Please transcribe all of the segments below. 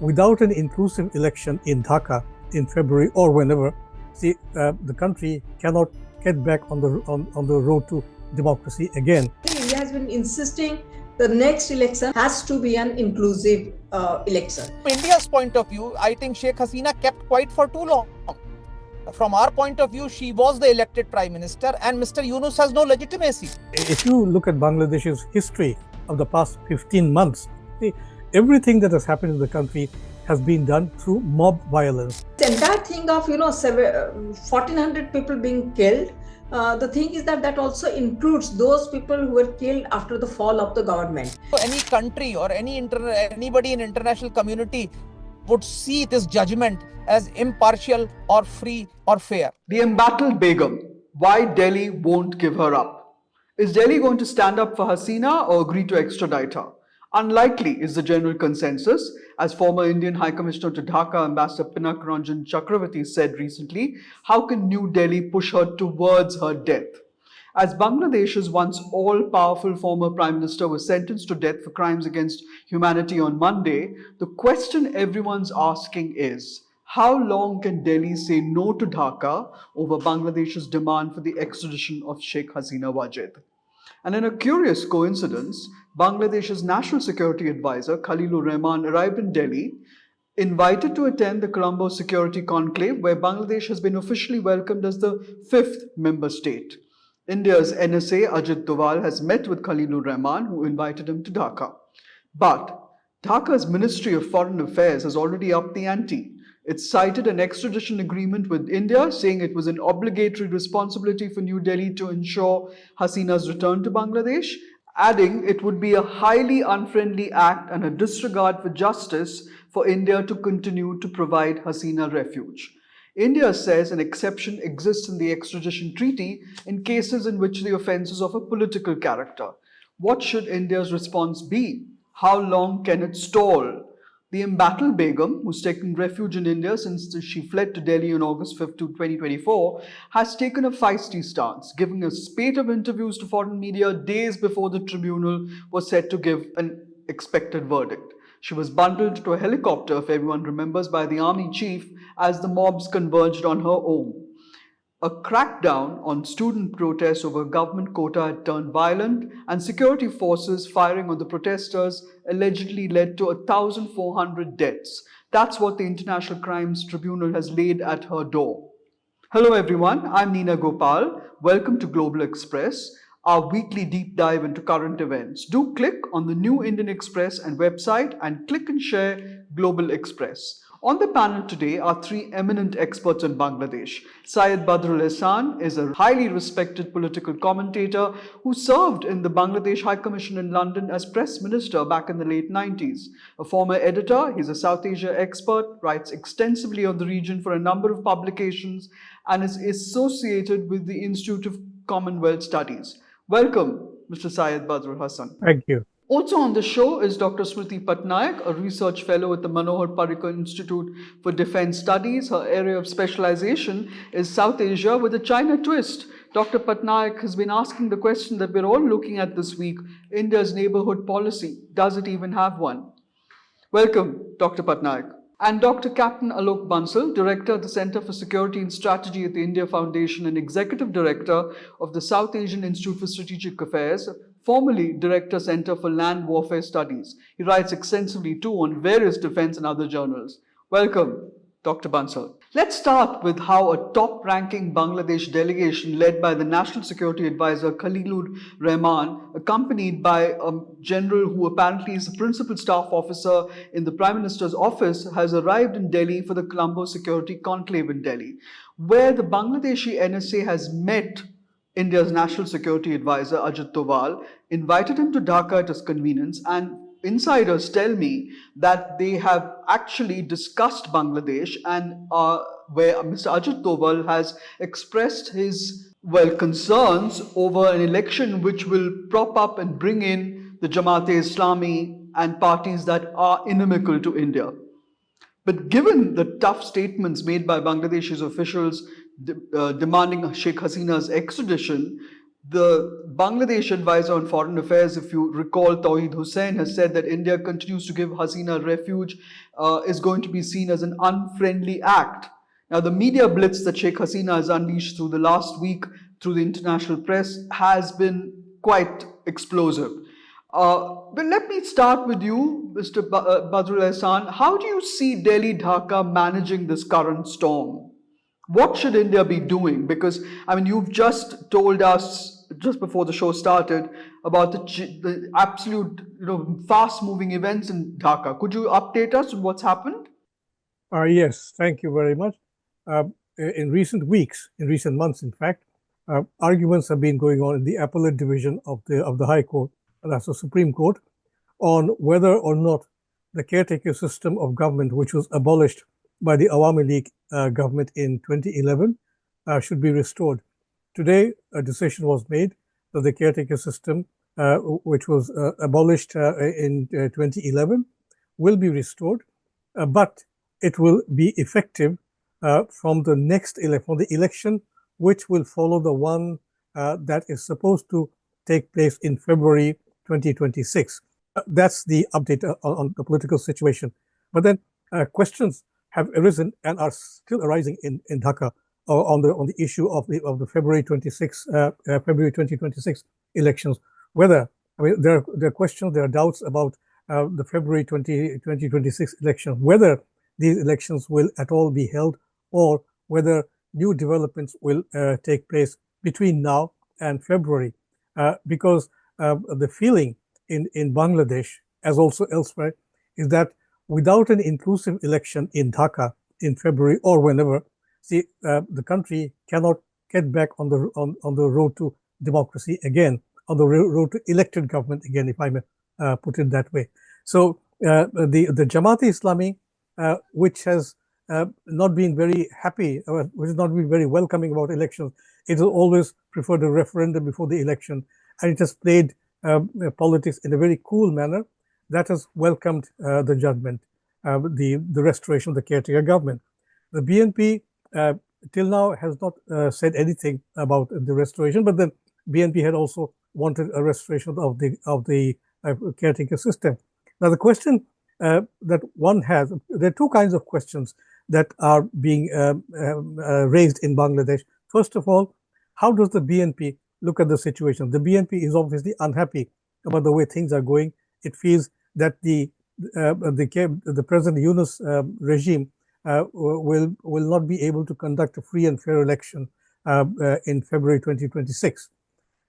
without an inclusive election in Dhaka in February or whenever, the country cannot get back on the road to democracy again. India has been insisting the next election has to be an inclusive election. From India's point of view, I think Sheikh Hasina kept quiet for too long. From our point of view, she was the elected Prime Minister and Mr. Yunus has no legitimacy. If you look at Bangladesh's history of the past 15 months, everything that has happened in the country has been done through mob violence. The entire thing of 1,400 people being killed, the thing is that also includes those people who were killed after the fall of the government. So any country or anybody in international community would see this judgment as impartial or free or fair. The embattled Begum. Why Delhi won't give her up? Is Delhi going to stand up for Hasina or agree to extradite her? Unlikely is the general consensus, as former Indian High Commissioner to Dhaka, Ambassador Pinak Ranjan Chakravarti said recently. How can New Delhi push her towards her death? As Bangladesh's once all-powerful former Prime Minister was sentenced to death for crimes against humanity on Monday, the question everyone's asking is, how long can Delhi say no to Dhaka over Bangladesh's demand for the extradition of Sheikh Hasina Wajed? And in a curious coincidence, Bangladesh's National Security Advisor Khalilur Rahman arrived in Delhi, invited to attend the Colombo Security Conclave, where Bangladesh has been officially welcomed as the 5th member state. India's NSA Ajit Doval has met with Khalilur Rahman, who invited him to Dhaka. But Dhaka's Ministry of Foreign Affairs has already upped the ante. It cited an extradition agreement with India, saying it was an obligatory responsibility for New Delhi to ensure Hasina's return to Bangladesh, adding it would be a highly unfriendly act and a disregard for justice for India to continue to provide Hasina refuge. India says an exception exists in the extradition treaty in cases in which the offence is of a political character. What should India's response be? How long can it stall? The embattled Begum, who's taken refuge in India since she fled to Delhi on August 5, 2024, has taken a feisty stance, giving a spate of interviews to foreign media days before the tribunal was set to give an expected verdict. She was bundled to a helicopter, if everyone remembers, by the army chief as the mobs converged on her home. A crackdown on student protests over government quota had turned violent, and security forces firing on the protesters allegedly led to 1,400 deaths. That's what the International Crimes Tribunal has laid at her door. Hello everyone, I'm Neena Gopal. Welcome to Global Express, our weekly deep dive into current events. Do click on the New Indian Express and website and click and share Global Express. On the panel today are three eminent experts in Bangladesh. Syed Badrul Ahsan is a highly respected political commentator who served in the Bangladesh High Commission in London as press minister back in the late 90s. A former editor, he's a South Asia expert, writes extensively on the region for a number of publications, and is associated with the Institute of Commonwealth Studies. Welcome, Mr. Syed Badrul Ahsan. Thank you. Also on the show is Dr. Smrutti Pattanaik, a research fellow at the Manohar Parrikar Institute for Defense Studies. Her area of specialization is South Asia with a China twist. Dr. Pattanaik has been asking the question that we're all looking at this week: India's neighborhood policy. Does it even have one? Welcome, Dr. Pattanaik. And Dr. Captain Alok Bansal, Director of the Center for Security and Strategy at the India Foundation and Executive Director of the South Asian Institute for Strategic Affairs, formerly Director Center for Land Warfare Studies. He writes extensively too on various defense and other journals. Welcome, Dr. Bansal. Let's start with how a top-ranking Bangladesh delegation led by the National Security Advisor Khalilur Rahman, accompanied by a general who apparently is the principal staff officer in the Prime Minister's office, has arrived in Delhi for the Colombo Security Conclave in Delhi, where the Bangladeshi NSA has met India's National Security Advisor Ajit Doval, invited him to Dhaka at his convenience, and insiders tell me that they have actually discussed Bangladesh, and where Mr. Ajit Doval has expressed his concerns over an election which will prop up and bring in the Jamaat-e-Islami and parties that are inimical to India. But given the tough statements made by Bangladesh's officials demanding Sheikh Hasina's extradition, The Bangladesh advisor on foreign affairs, if you recall, Tawheed Hussain, has said that India continues to give Hasina refuge is going to be seen as an unfriendly act. Now, the media blitz that Sheikh Hasina has unleashed through the last week through the international press has been quite explosive. But let me start with you, Mr. Badrul Ahsan. How do you see Delhi Dhaka managing this current storm? What should India be doing? Because, I mean, you've just told us just before the show started about the absolute, fast-moving events in Dhaka. Could you update us on what's happened? Yes, thank you very much. In recent weeks, in recent months, in fact, arguments have been going on in the appellate division of the High Court, and that's the Supreme Court, on whether or not the caretaker system of government, which was abolished by the Awami League government in 2011, should be restored. Today, a decision was made that the caretaker system, which was abolished in 2011, will be restored, but it will be effective from the election, which will follow the one that is supposed to take place in February 2026. That's the update on the political situation. But then questions have arisen and are still arising in Dhaka on the issue of the February 2026 elections. Whether, I mean, there are questions, there are doubts about the February 2026 election, whether these elections will at all be held, or whether new developments will take place between now and February. Because the feeling in Bangladesh, as also elsewhere, is that without an inclusive election in Dhaka in February or whenever, the country cannot get back on the road to democracy again, on the road to elected government again, if I may put it that way. So the Jamaat-e-Islami, which has not been very happy, which has not been very welcoming about elections, it has always preferred a referendum before the election, and it has played politics in a very cool manner. That has welcomed the judgment, the restoration of the caretaker government. The BNP till now has not said anything about the restoration, but then BNP had also wanted a restoration of the caretaker system. Now, the question that one has, there are two kinds of questions that are being raised in Bangladesh. First of all, how does the BNP look at the situation? The BNP is obviously unhappy about the way things are going. It feels that the President Yunus regime will not be able to conduct a free and fair election in February 2026.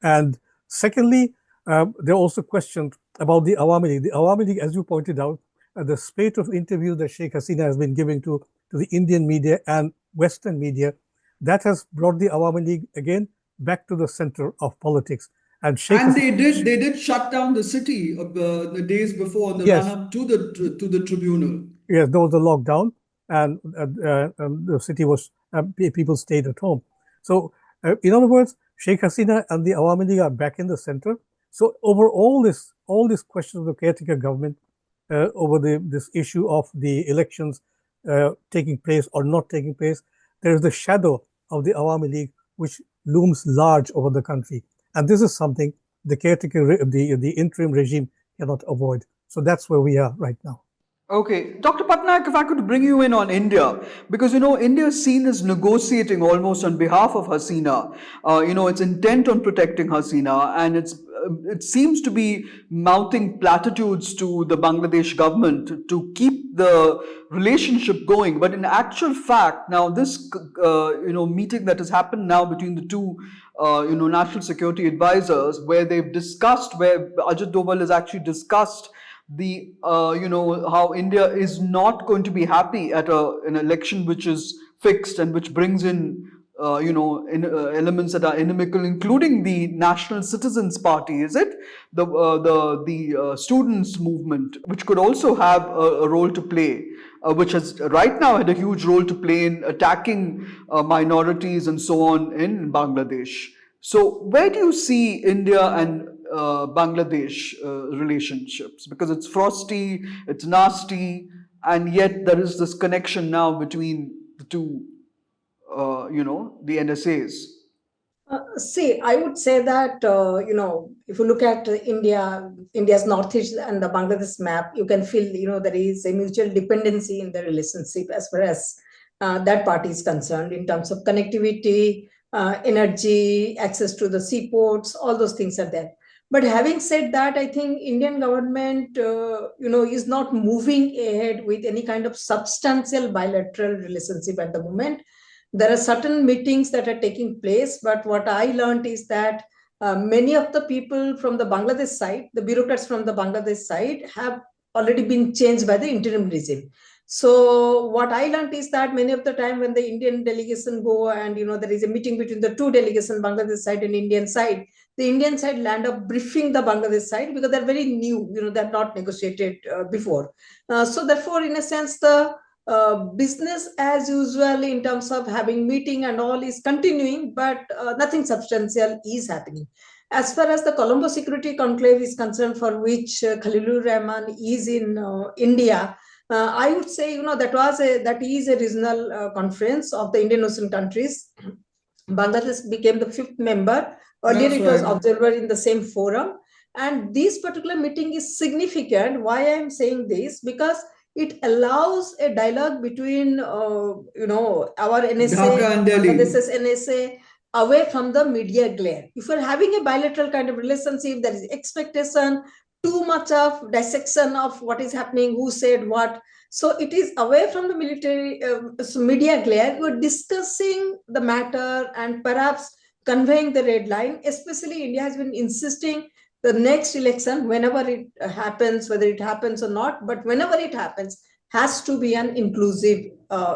And secondly, there are also questions about the Awami League. The Awami League, as you pointed out, the spate of interviews that Sheikh Hasina has been giving to the Indian media and Western media, that has brought the Awami League again back to the center of politics. And they did shut down the city the days before the run-up to the tribunal. Yes, there was a lockdown, and the city was people stayed at home. So, in other words, Sheikh Hasina and the Awami League are back in the center. So, over all this question of the caretaker government, over this issue of the elections taking place or not taking place, there is the shadow of the Awami League which looms large over the country. And this is something the caretaker, the interim regime cannot avoid. So that's where we are right now. Okay, Dr. Pattanaik, if I could bring you in on India, because India is seen as negotiating almost on behalf of Hasina. It's intent on protecting Hasina, and it seems to be mouthing platitudes to the Bangladesh government to keep the relationship going. But in actual fact, now this meeting that has happened now between the two national security advisors, where Ajit Doval has actually discussed the how India is not going to be happy at an election which is fixed and which brings in elements that are inimical, including the National Citizens Party, is it the students movement, which could also have a role to play, which has right now had a huge role to play in attacking minorities and so on in Bangladesh. So where do you see India and Bangladesh relationships? Because it's frosty, it's nasty, and yet there is this connection now between the two, the NSAs. See, I would say that, if you look at India's northeast and the Bangladesh map, you can feel, there is a mutual dependency in the relationship as far as that party is concerned in terms of connectivity, energy, access to the seaports, all those things are there. But having said that, I think Indian government, is not moving ahead with any kind of substantial bilateral relationship at the moment. There are certain meetings that are taking place, but what I learned is that many of the people from the Bangladesh side, the bureaucrats from the Bangladesh side, have already been changed by the interim regime. So what I learned is that many of the time when the Indian delegation go and there is a meeting between the two delegations, Bangladesh side and Indian side, the Indian side land up briefing the Bangladesh side because they're very new, they're not negotiated before. So therefore, in a sense, the business as usual in terms of having meeting and all is continuing, but nothing substantial is happening. As far as the Colombo Security Conclave is concerned, for which Khalilur Rahman is in India, I would say that is a regional conference of the Indian Ocean countries. Bangladesh became the fifth member. Earlier, it was observer in the same forum, and this particular meeting is significant. Why I am saying this? Because it allows a dialogue between, our NSA, Bangladesh's NSA, away from the media glare. If you're having a bilateral kind of relationship, there is expectation, too much of dissection of what is happening, who said what. So it is away from the military media glare. We're discussing the matter and perhaps conveying the red line. Especially India has been insisting the next election, whenever it happens, whether it happens or not, but whenever it happens, has to be an inclusive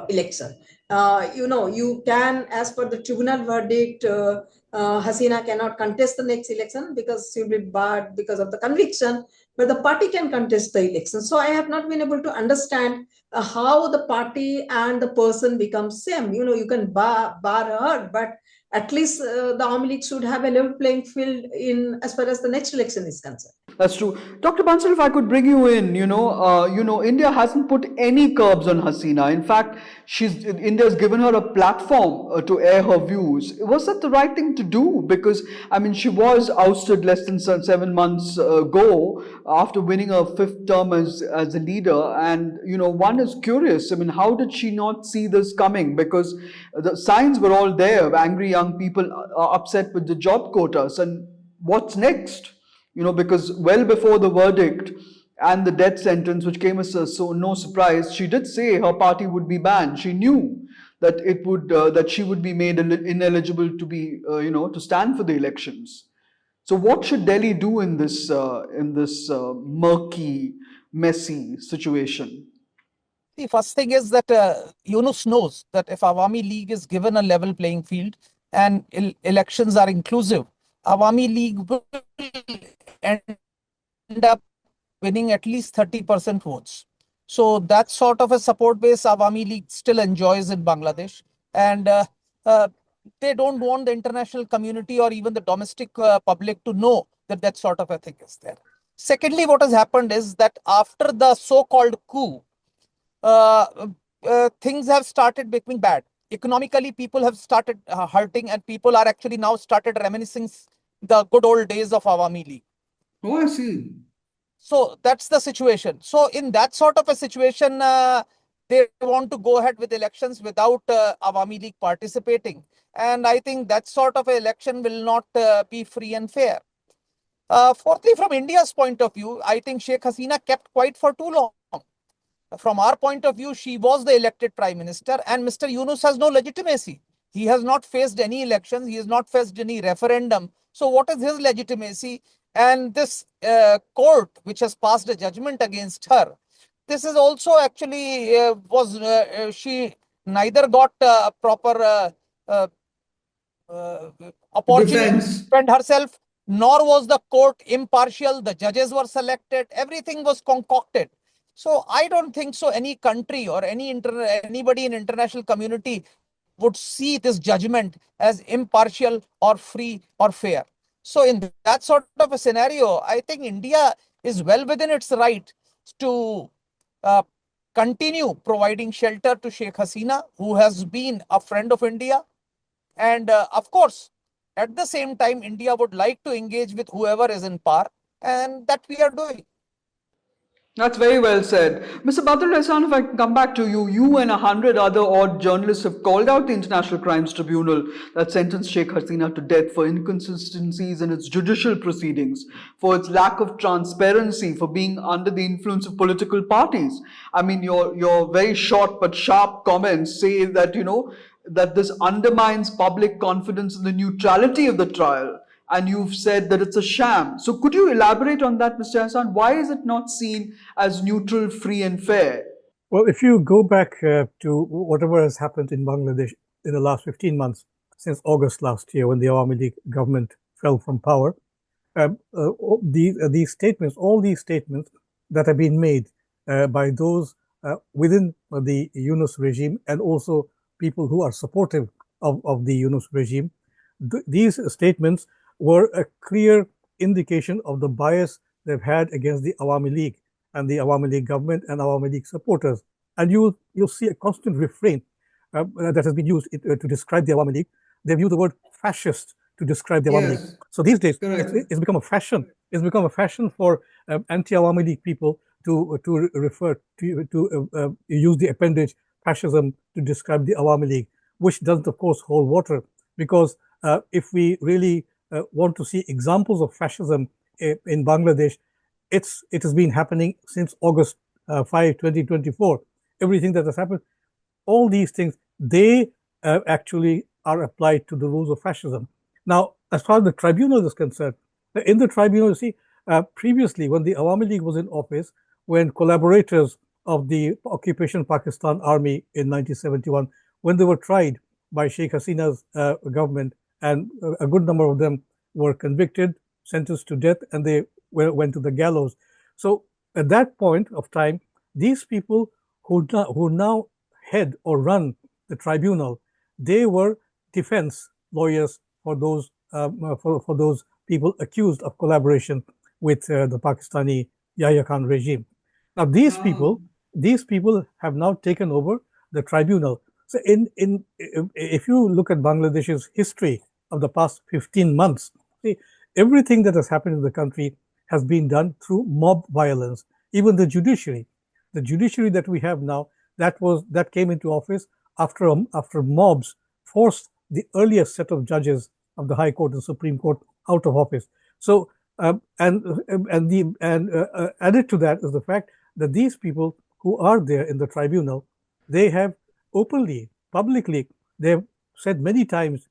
election. You can, as per the tribunal verdict, Hasina cannot contest the next election because she will be barred because of the conviction, but the party can contest the election. So I have not been able to understand how the party and the person become same. You can bar her, but at least the Army League should have a level playing field in as far as the next election is concerned. That's true. Dr. Bansal, if I could bring you in, India hasn't put any curbs on Hasina. In fact, India's given her a platform to air her views. Was that the right thing to do? Because, she was ousted less than 7 months ago after winning her fifth term as a leader. And, one is curious. How did she not see this coming? Because the signs were all there. Angry young people are upset with the job quotas. And what's next? Because well before the verdict and the death sentence, which came as no surprise, she did say her party would be banned. She knew that that she would be made ineligible to be, to stand for the elections. So, what should Delhi do in this murky, messy situation? The first thing is that Yunus knows that if Awami League is given a level playing field and elections are inclusive, Awami League will end up winning at least 30% votes. So that sort of a support base Awami League still enjoys in Bangladesh. And they don't want the international community or even the domestic public to know that that sort of a thing is there. Secondly, what has happened is that after the so-called coup, things have started becoming bad. Economically, people have started hurting, and people are actually now started reminiscing the good old days of Awami League. Oh, I see. So that's the situation. So in that sort of a situation, they want to go ahead with elections without Awami League participating. And I think that sort of election will not be free and fair. Fourthly, from India's point of view, I think Sheikh Hasina kept quiet for too long. From our point of view, she was the elected prime minister, and Mr. Yunus has no legitimacy. He has not faced any elections. He has not faced any referendum. So what is his legitimacy? And this court, which has passed a judgment against her, this is also actually she neither got a proper opportunity to defend herself, nor was the court impartial. The judges were selected. Everything was concocted. So I don't think so any country or anybody in international community would see this judgment as impartial or free or fair. So in that sort of a scenario, I think India is well within its right to continue providing shelter to Sheikh Hasina, who has been a friend of India. And of course, At the same time, India would like to engage with whoever is in power, and that we are doing. That's very well said. Mr. Badrul, if I can come back to you, you and 100 other odd journalists have called out the International Crimes Tribunal that sentenced Sheikh Hasina to death for inconsistencies in its judicial proceedings, for its lack of transparency, for being under the influence of political parties. I mean, your very short but sharp comments say that, that this undermines public confidence in the neutrality of the trial. And you've said that it's a sham. So could you elaborate on that, Mr. Ahsan? Why is it not seen as neutral, free and fair? Well, if you go back to whatever has happened in Bangladesh in the last 15 months, since August last year when the Awami League government fell from power, these statements, all these statements that have been made by those within the Yunus regime and also people who are supportive of the Yunus regime, these statements were a clear indication of the bias they've had against the Awami League and the Awami League government and Awami League supporters. And you'll see a constant refrain that has been used to describe the Awami League. They've used the word fascist to describe the Awami League. So these days, it's become a fashion. It's become a fashion for anti-Awami League people to refer to use the appendage fascism to describe the Awami League, which doesn't, of course, hold water. Because if we really want to see examples of fascism in Bangladesh, it has been happening since August 5, 2024. Everything that has happened, all these things, they actually are applied to the rules of fascism. Now, as far as the tribunal is concerned, in the tribunal, you see, previously when the Awami League was in office, when collaborators of the occupation Pakistan army in 1971, when they were tried by Sheikh Hasina's government, and a good number of them were convicted, sentenced to death, and they went to the gallows. So at that point of time, these people who now head or run the tribunal, they were defense lawyers for those for those people accused of collaboration with the Pakistani Yahya Khan regime. Now these people have now taken over the tribunal. So if you look at Bangladesh's history of the past 15 months, see, everything that has happened in the country has been done through mob violence. Even the judiciary that we have now, that came into office after mobs forced the earlier set of judges of the High Court and Supreme Court out of office. So added to that is the fact that these people who are there in the tribunal, they have openly, publicly, they have said many times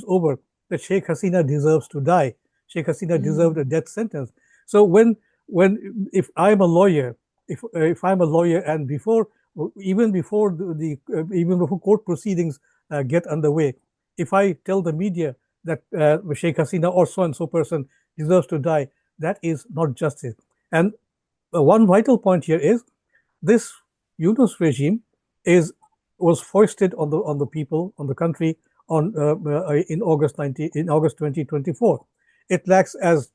over that Sheikh Hasina deserves to die. Sheikh Hasina deserved a death sentence. So if I'm a lawyer, if I'm a lawyer, and even before court proceedings get underway, if I tell the media that Sheikh Hasina or so and so person deserves to die, that is not justice. And one vital point here is this Yunus regime was foisted on the people, on the country, in August 2024. It lacks, as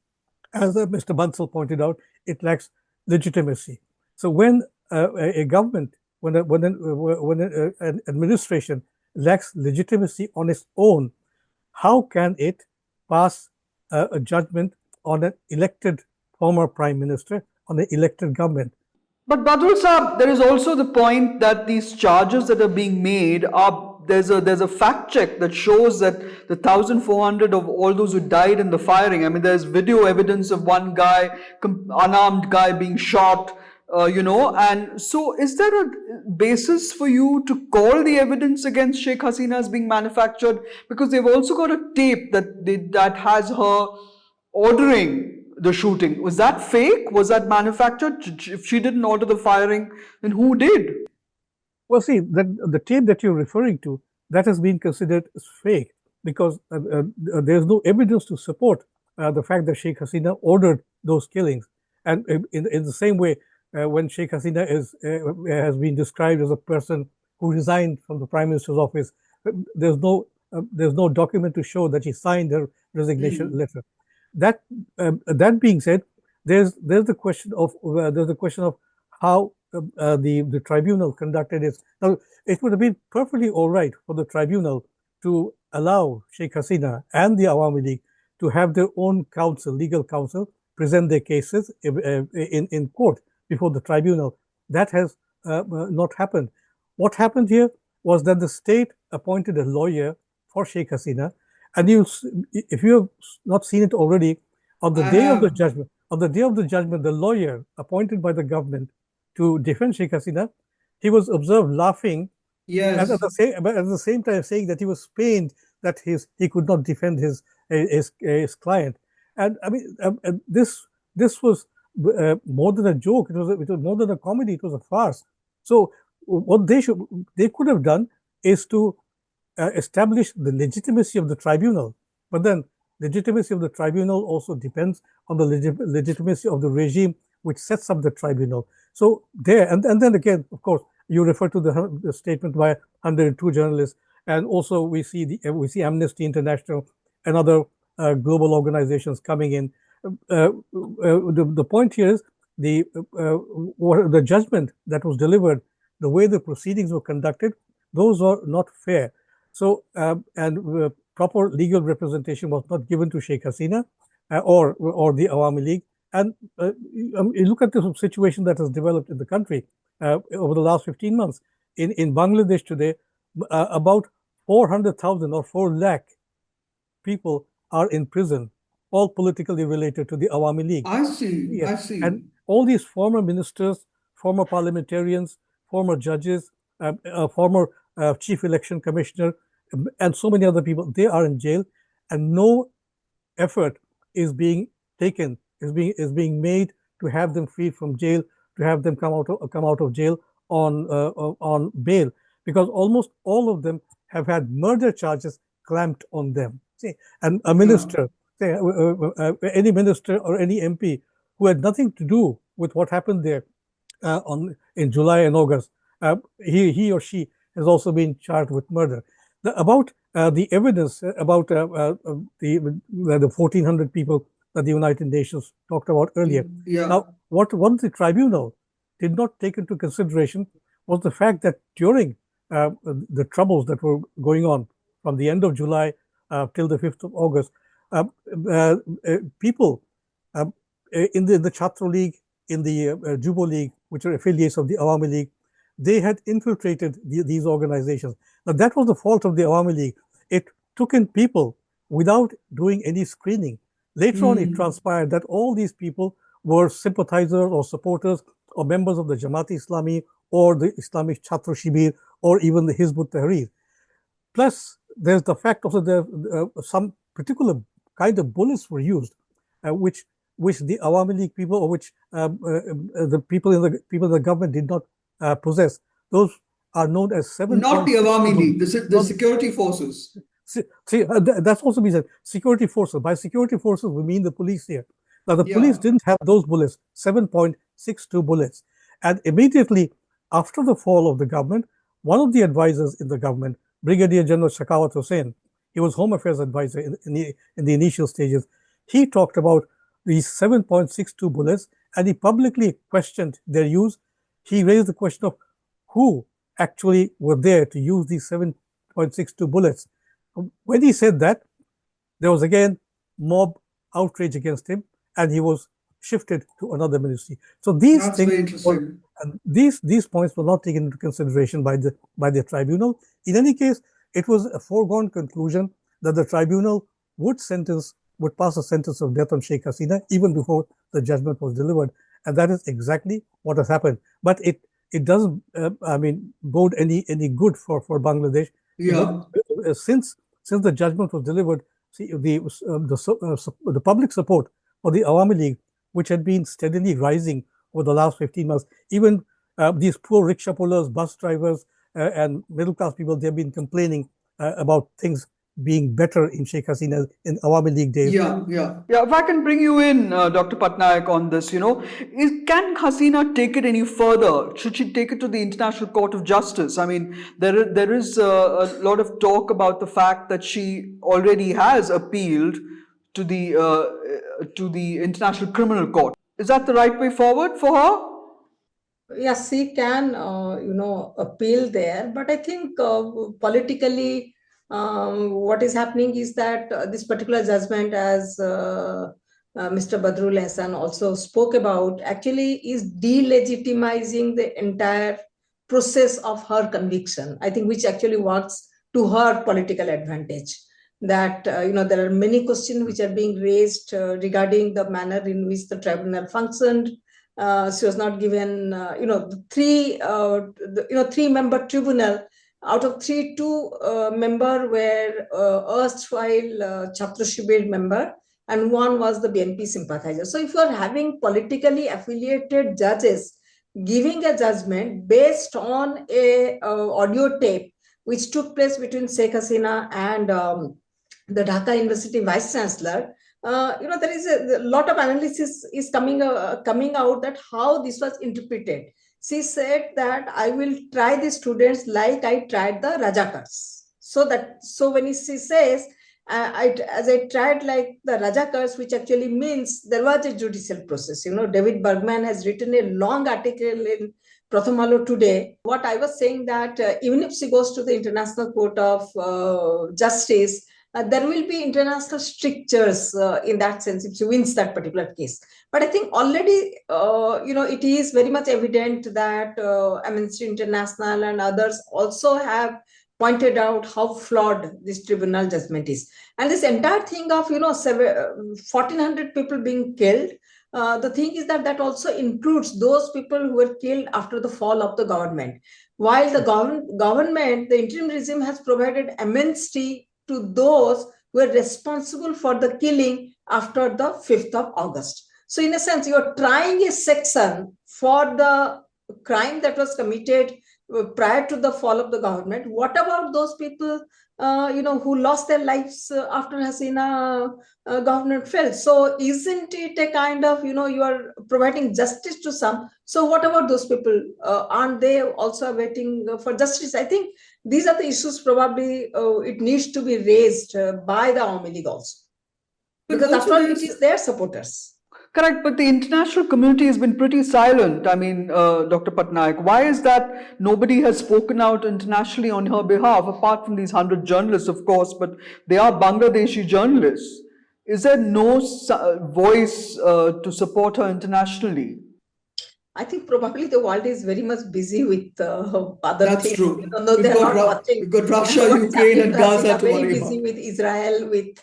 Mr. Bansal pointed out, it lacks legitimacy. So when a government, when an administration lacks legitimacy on its own, how can it pass a judgment on an elected former prime minister, on an elected government? But Badrul Saab, there is also the point that these charges that are being made there's a fact check that shows that the 1,400 of all those who died in the firing, I mean, there's video evidence of one guy, unarmed guy being shot, and so is there a basis for you to call the evidence against Sheikh Hasina as being manufactured? Because they've also got a tape that has her ordering the shooting. Was that fake? Was that manufactured? If she didn't order the firing, then who did? Well, see, the tape that you're referring to, that has been considered as fake because there's no evidence to support the fact that Sheikh Hasina ordered those killings. And in the same way, when Sheikh Hasina has been described as a person who resigned from the Prime Minister's office, there's no document to show that she signed her resignation letter. That being said, there's the question of how the tribunal conducted its. Now, it would have been perfectly all right for the tribunal to allow Sheikh Hasina and the Awami League to have their own counsel, legal counsel, present their cases in court before the tribunal. That has not happened. What happened here was that the state appointed a lawyer for Sheikh Hasina, and if you have not seen it already, on the day of the judgment, the lawyer appointed by the government to defend Sheikh Hasina, he was observed laughing. Yes. But at the same time saying that he was pained that he could not defend his client. And I mean, this was more than a joke. It was more than a comedy. It was a farce. So what they could have done is to establish the legitimacy of the tribunal. But then legitimacy of the tribunal also depends on the legitimacy of the regime which sets up the tribunal. So there, and then again, of course, you refer to the statement by 102 journalists, and also we see Amnesty International and other global organizations coming in. The point here is the judgment that was delivered, the way the proceedings were conducted, those are not fair. So proper legal representation was not given to Sheikh Hasina or the Awami League. And you look at the situation that has developed in the country over the last 15 months. In Bangladesh today, about 400,000 or 4 lakh people are in prison, all politically related to the Awami League. I see. Yeah. I see. And all these former ministers, former parliamentarians, former judges, former chief election commissioner, and so many other people, they are in jail, and no effort is being taken, is being made to have them freed from jail, to have them come out of jail on bail, because almost all of them have had murder charges clamped on them. See, and a minister, any minister or any MP who had nothing to do with what happened there in July and August, he or she has also been charged with murder. About the evidence about the 1,400 people that the United Nations talked about earlier. Yeah. Now, what the tribunal did not take into consideration was the fact that during the troubles that were going on from the end of July till the 5th of August, people in the Chhatra League, in the Jubo League, which are affiliates of the Awami League, they had infiltrated these organizations. Now, that was the fault of the Awami League. It took in people without doing any screening. Later on, it transpired that all these people were sympathizers or supporters or members of the Jamaat-e-Islami or the Islamic Chhatra Shibir or even the Hizb ut-Tahrir. Plus, there's the fact also that some particular kind of bullets were used, which the Awami League people or which the people in the government did not possess. Those are known as 7. Not the Awami League, the security forces. See, that's also been said. Security forces. By security forces, we mean the police here. Now, the police didn't have those bullets, 7.62 bullets. And immediately after the fall of the government, one of the advisors in the government, Brigadier General Shakawat Hussain, he was Home Affairs advisor in the initial stages. He talked about these 7.62 bullets, and he publicly questioned their use. He raised the question of who actually were there to use these 7.62 bullets. When he said that, there was again mob outrage against him, and he was shifted to another ministry. So these things, these points were not taken into consideration by the tribunal. In any case, it was a foregone conclusion that the tribunal would pass a sentence of death on Sheikh Hasina even before the judgment was delivered, and that is exactly what has happened. But it doesn't, bode any good for Bangladesh. Yeah. Since the judgment was delivered, see, the public support for the Awami League, which had been steadily rising over the last 15 months, even these poor rickshaw pullers, bus drivers, and middle-class people, they've been complaining about things being better in Sheikh Hasina in Awami League days. Yeah. If I can bring you in, Dr. Pattanaik, on this, can Hasina take it any further? Should she take it to the International Court of Justice? I mean, there is a lot of talk about the fact that she already has appealed to the International Criminal Court. Is that the right way forward for her? Yes, she can, appeal there. But I think politically, What is happening is that this particular judgment, as Mr. Badrul Ahsan also spoke about, actually is delegitimizing the entire process of her conviction, I think, which actually works to her political advantage. That there are many questions which are being raised regarding the manner in which the tribunal functioned. She was not given, three-member tribunal. Out of three, two member were erstwhile Chhatra Shibir member, and one was the BNP sympathizer. So if you are having politically affiliated judges giving a judgment based on a audio tape which took place between Sheikh Hasina and the Dhaka University Vice Chancellor, there is a lot of analysis is coming out that how this was interpreted. She said that I will try the students like I tried the Rajakars. So when she says, as I tried like the Rajakars, which actually means there was a judicial process. David Bergman has written a long article in Pratham Alo today. What I was saying that even if she goes to the International Court of Justice, there will be international strictures in that sense if she wins that particular case. But I think already, it is very much evident that Amnesty International and others also have pointed out how flawed this tribunal judgment is. And this entire thing of, 1,400 people being killed, the thing is that also includes those people who were killed after the fall of the government. While the government, the interim regime has provided amnesty to those who are responsible for the killing after the 5th of August. So in a sense, you're trying a section for the crime that was committed prior to the fall of the government. What about those people, who lost their lives after Hasina government fell? So isn't it a kind of, you are providing justice to some? So what about those people? Aren't they also waiting for justice? I think these are the issues probably it needs to be raised by the Awami League also. Because after all, it is their supporters. Correct, but the international community has been pretty silent. I mean, Dr. Pattanaik, why is that nobody has spoken out internationally on her behalf, apart from these 100 journalists, of course, but they are Bangladeshi journalists. Is there no voice to support her internationally? I think probably the world is very much busy with other That's things. true. Even though they're not watching. We've got Russia, Ukraine, and Gaza to very worry busy about. with Israel, with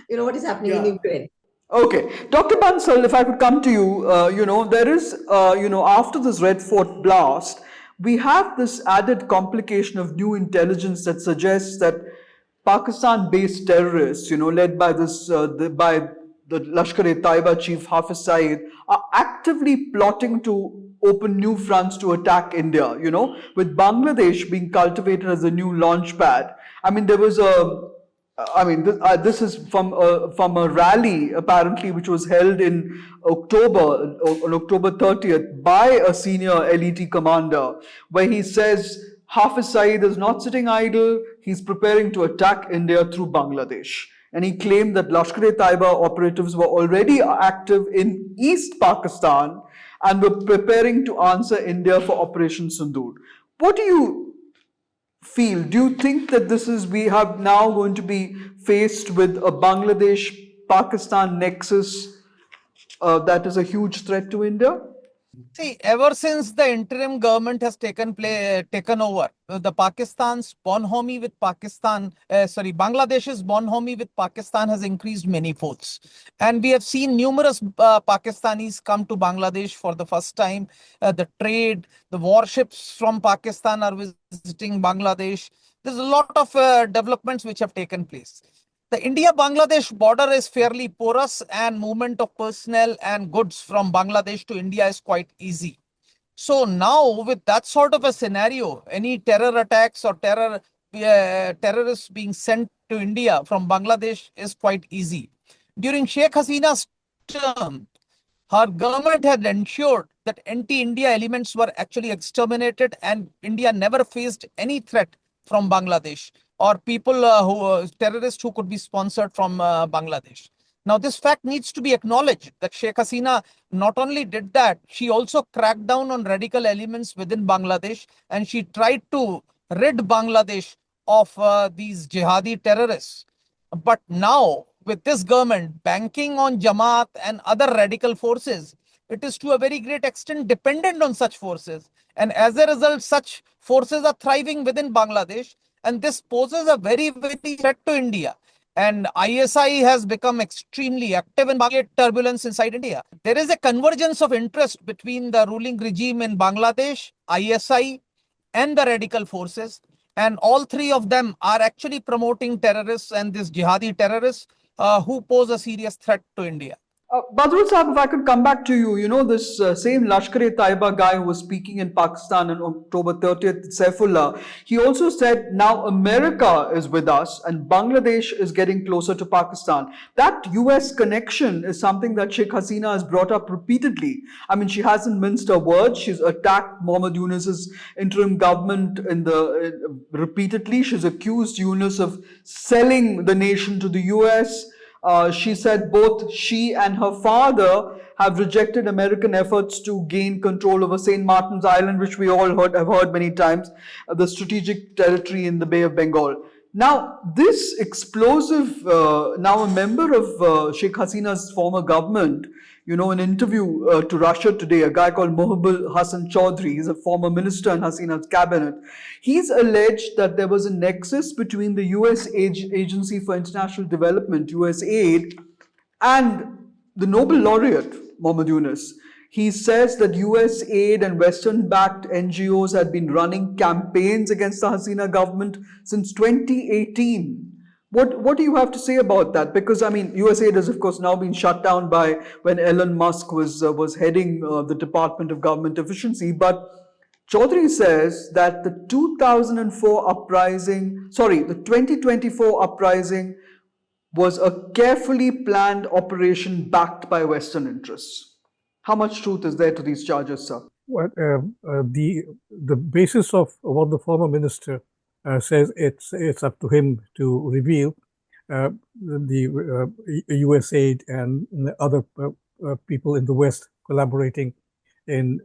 what is happening in Ukraine. Okay, Dr. Bansal, if I could come to you, there is, after this Red Fort blast, we have this added complication of new intelligence that suggests that Pakistan-based terrorists, led by by the Lashkar-e-Taiba chief Hafiz Syed, are actively plotting to open new fronts to attack India, with Bangladesh being cultivated as a new launch pad. I mean, there was this is from a rally apparently which was held in October, on October 30th, by a senior LET commander, where he says Hafiz Syed is not sitting idle, he's preparing to attack India through Bangladesh. And he claimed that Lashkar-e-Taiba operatives were already active in East Pakistan and were preparing to answer India for Operation Sindoor. What do you feel? Do you think that we have now going to be faced with a Bangladesh-Pakistan nexus that is a huge threat to India? See, ever since the interim government has taken over, the Pakistan's bonhomie with Bangladesh's bonhomie with Pakistan has increased many folds. And we have seen numerous Pakistanis come to Bangladesh for the first time. The trade, the warships from Pakistan are visiting Bangladesh. There's a lot of developments which have taken place. The India-Bangladesh border is fairly porous and movement of personnel and goods from Bangladesh to India is quite easy. So now with that sort of a scenario, any terror attacks or terrorists being sent to India from Bangladesh is quite easy. During Sheikh Hasina's term, her government had ensured that anti-India elements were actually exterminated and India never faced any threat from Bangladesh or people terrorists who could be sponsored from Bangladesh. Now, this fact needs to be acknowledged that Sheikh Hasina not only did that, she also cracked down on radical elements within Bangladesh and she tried to rid Bangladesh of these jihadi terrorists. But now, with this government banking on Jamaat and other radical forces, it is to a very great extent dependent on such forces. And as a result, such forces are thriving within Bangladesh. And this poses a very, very threat to India. And ISI has become extremely active in Bangladesh turbulence inside India. There is a convergence of interest between the ruling regime in Bangladesh, ISI, and the radical forces. And all three of them are actually promoting terrorists and these jihadi terrorists who pose a serious threat to India. Badrul Sahib, if I could come back to you, this same Lashkar-e-Taiba guy who was speaking in Pakistan on October 30th, Saifullah, he also said, now America is with us and Bangladesh is getting closer to Pakistan. That US connection is something that Sheikh Hasina has brought up repeatedly. I mean, she hasn't minced her words. She's attacked Mohammed Yunus's interim government repeatedly. She's accused Yunus of selling the nation to the US. She said both she and her father have rejected American efforts to gain control over St. Martin's Island, which we all have heard many times, the strategic territory in the Bay of Bengal. Now, this explosive, now a member of Sheikh Hasina's former government, in an interview to Russia today, a guy called Mohibul Hassan Chaudhry, he's a former minister in Hasina's cabinet. He's alleged that there was a nexus between the US Agency for International Development, USAID, and the Nobel laureate, Mohammed Yunus. He says that US aid and Western-backed NGOs had been running campaigns against the Hasina government since 2018. What do you have to say about that? Because, I mean, USAID has, of course, now been shut down by when Elon Musk was heading the Department of Government Efficiency. But Chaudhry says that the 2024 uprising was a carefully planned operation backed by Western interests. How much truth is there to these charges, sir? Well, the basis of what the former minister says it's up to him to reveal. The USAID and other people in the West collaborating in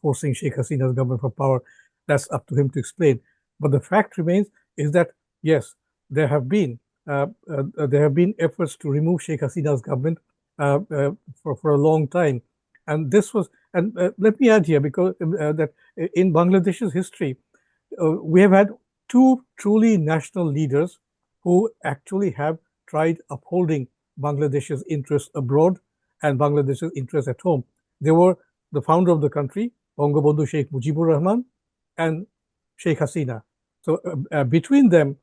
forcing Sheikh Hasina's government for power, that's up to him to explain. But the fact remains is that yes, there have been efforts to remove Sheikh Hasina's government for a long time, and this was. And let me add here, because that in Bangladesh's history, we have had two truly national leaders who actually have tried upholding Bangladesh's interests abroad and Bangladesh's interests at home. They were the founder of the country, Bangabandhu Sheikh Mujibur Rahman, and Sheikh Hasina. So between them,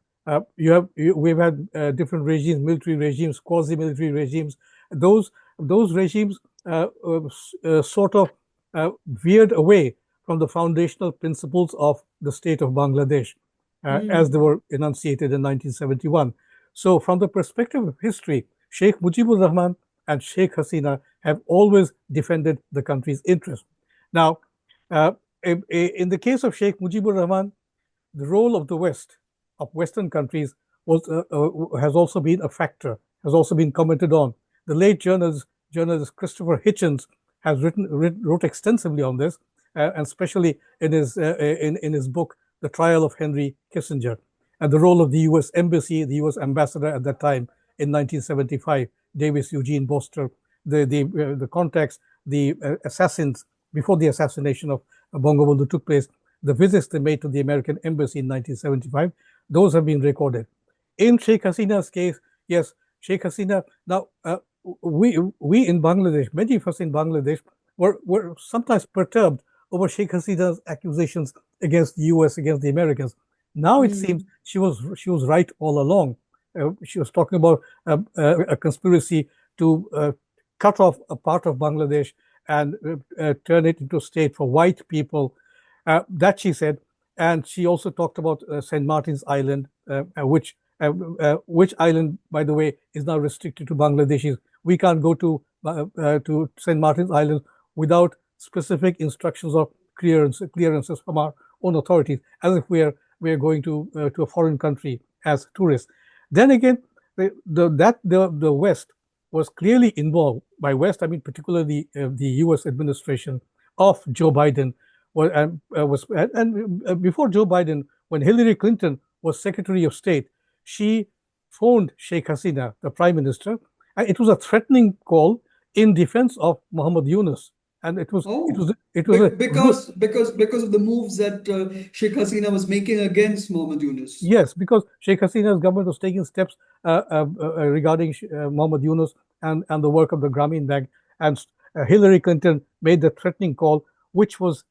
we've had different regimes, military regimes, quasi-military regimes. Those regimes sort of veered away from the foundational principles of the state of Bangladesh as they were enunciated in 1971. So from the perspective of history, Sheikh Mujibur Rahman and Sheikh Hasina have always defended the country's interests. Now, in the case of Sheikh Mujibur Rahman, the role of the West, of Western countries, has also been a factor, has also been commented on. The late journalist Christopher Hitchens has wrote extensively on this, and especially in his book, The Trial of Henry Kissinger, and the role of the U.S. Embassy, the U.S. ambassador at that time in 1975, Davis Eugene Boster, the contacts, the assassins, before the assassination of Bangabandhu took place, the visits they made to the American Embassy in 1975, those have been recorded. In Sheikh Hasina's case, yes, Sheikh Hasina, now we in Bangladesh, many of us in Bangladesh were sometimes perturbed over Sheikh Hasina's accusations against the US, against the Americans. Now it seems she was right all along. She was talking about a conspiracy to cut off a part of Bangladesh and turn it into a state for white people. That she said, and she also talked about St. Martin's Island, which island, by the way, is now restricted to Bangladeshis. We can't go to St. Martin's Island without specific instructions or clearances from our own authorities, as if we are going to a foreign country as tourists. Then again, the West was clearly involved. By West, I mean particularly the U.S. administration of Joe Biden, and before Joe Biden, when Hillary Clinton was Secretary of State, she phoned Sheikh Hasina, the Prime Minister, and it was a threatening call in defense of Muhammad Yunus. And it was Oh, a good. because of the moves that Sheikh Hasina was making against Mohammed Yunus. Yes, because Sheikh Hasina's government was taking steps regarding Muhammad Yunus and the work of the Grameen Bank, and Hillary Clinton made the threatening call, which was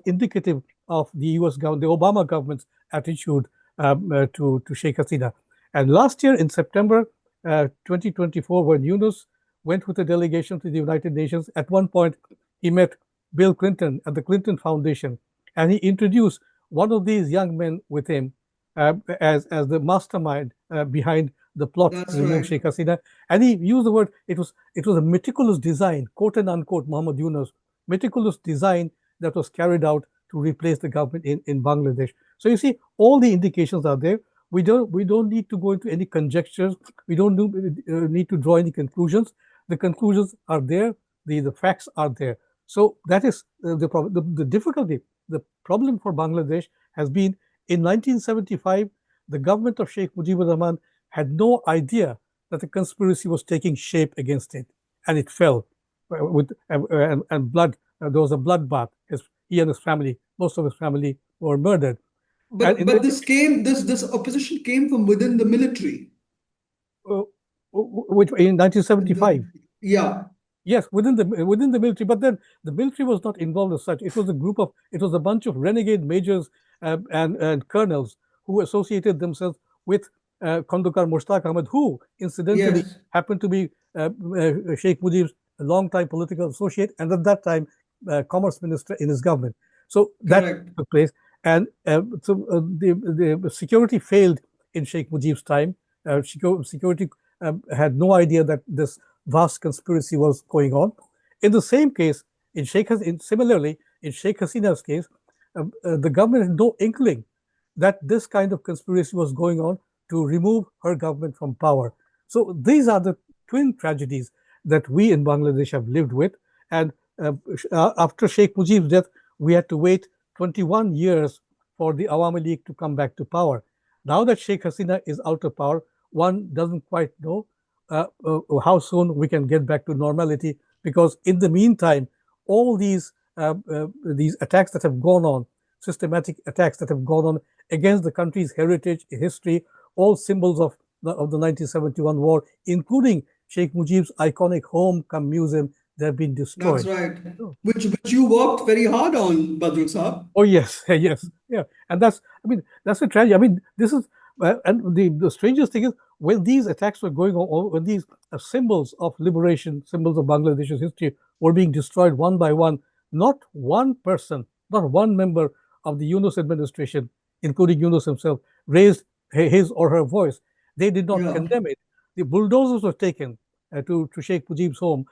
indicative of the U.S. government, the Obama government's attitude to Sheikh Hasina. And last year in September 2024, when Yunus went with a delegation to the United Nations, at one point he met Bill Clinton at the Clinton Foundation, and he introduced one of these young men with him as the mastermind behind the plot That's to remove right. Sheikh Hasina. And he used the word, it was a meticulous design, quote and unquote, Muhammad Yunus, meticulous design that was carried out to replace the government in Bangladesh. So you see, all the indications are there. We don't need to go into any conjectures. We don't need to draw any conclusions. The conclusions are there. The facts are there. So that is the problem. The difficulty, the problem for Bangladesh has been in 1975, the government of Sheikh Mujibur Rahman had no idea that a conspiracy was taking shape against it, and it fell and blood. There was a bloodbath. He and his family, most of his family, were murdered. But this opposition came from within the military. Which in 1975. Yeah. Yes, within the military, but then the military was not involved as such. It was a bunch of renegade majors and colonels who associated themselves with Khandakar Mushtaq Ahmed, who incidentally Yes. happened to be Sheikh Mujib's longtime political associate, and at that time commerce minister in his government. So that Correct. took place, and the security failed in Sheikh Mujib's time. Security had no idea that this vast conspiracy was going on. In the same case, similarly, in Sheikh Hasina's case, the government had no inkling that this kind of conspiracy was going on to remove her government from power. So these are the twin tragedies that we in Bangladesh have lived with. And after Sheikh Mujib's death, we had to wait 21 years for the Awami League to come back to power. Now that Sheikh Hasina is out of power, one doesn't quite know how soon we can get back to normality, because in the meantime, all these attacks that have gone on, systematic attacks that have gone on against the country's heritage, history, all symbols of the 1971 war, including Sheikh Mujib's iconic home come museum, they have been destroyed. That's right. Which you worked very hard on, Badrul Saab. Oh yes, yes, yeah, and that's a tragedy. This is and the strangest thing is, when these attacks were going on, or when these symbols of liberation, symbols of Bangladesh's history were being destroyed one by one, not one person, not one member of the Yunus administration, including Yunus himself, raised his or her voice. They did not Yeah. condemn it. The bulldozers were taken to Sheikh Mujib's home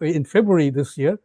in February this year,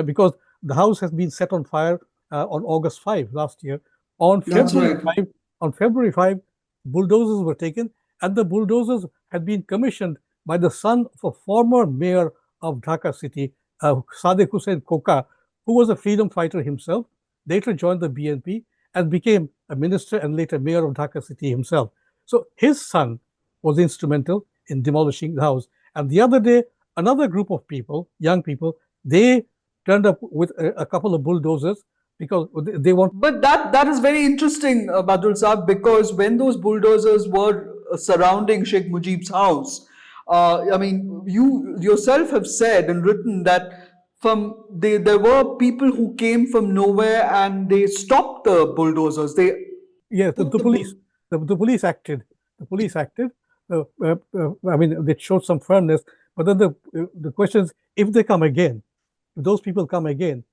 because the house has been set on fire on August 5 last year. On That's February right. 5, on February 5, bulldozers were taken, and the bulldozers had been commissioned by the son of a former mayor of Dhaka city, Sadiq Hussain Koka, who was a freedom fighter himself, later joined the BNP and became a minister and later mayor of Dhaka city himself. So his son was instrumental in demolishing the house. And the other day, another group of people, young people, they turned up with a couple of bulldozers because they want. But that is very interesting, Badrul Saab, because when those bulldozers were surrounding Sheikh Mujib's house, you yourself have said and written that there were people who came from nowhere and they stopped the bulldozers. Yes, the police. The police acted. The police acted. They showed some firmness. But then the question is, if they come again, if those people come again,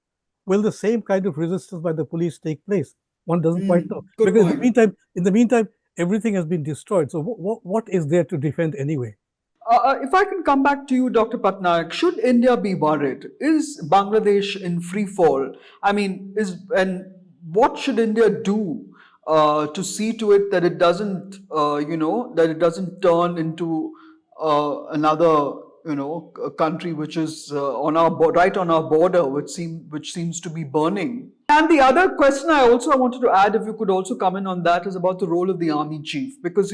will the same kind of resistance by the police take place? One doesn't quite know. Good Because point. in the meantime, everything has been destroyed. So what is there to defend anyway? If I can come back to you, Dr. Pattanaik, should India be worried? Is Bangladesh in free fall? And what should India do to see to it that it doesn't, turn into another, country which is right on our border, which seems to be burning? And the other question I wanted to add, if you could also comment on that, is about the role of the army chief, because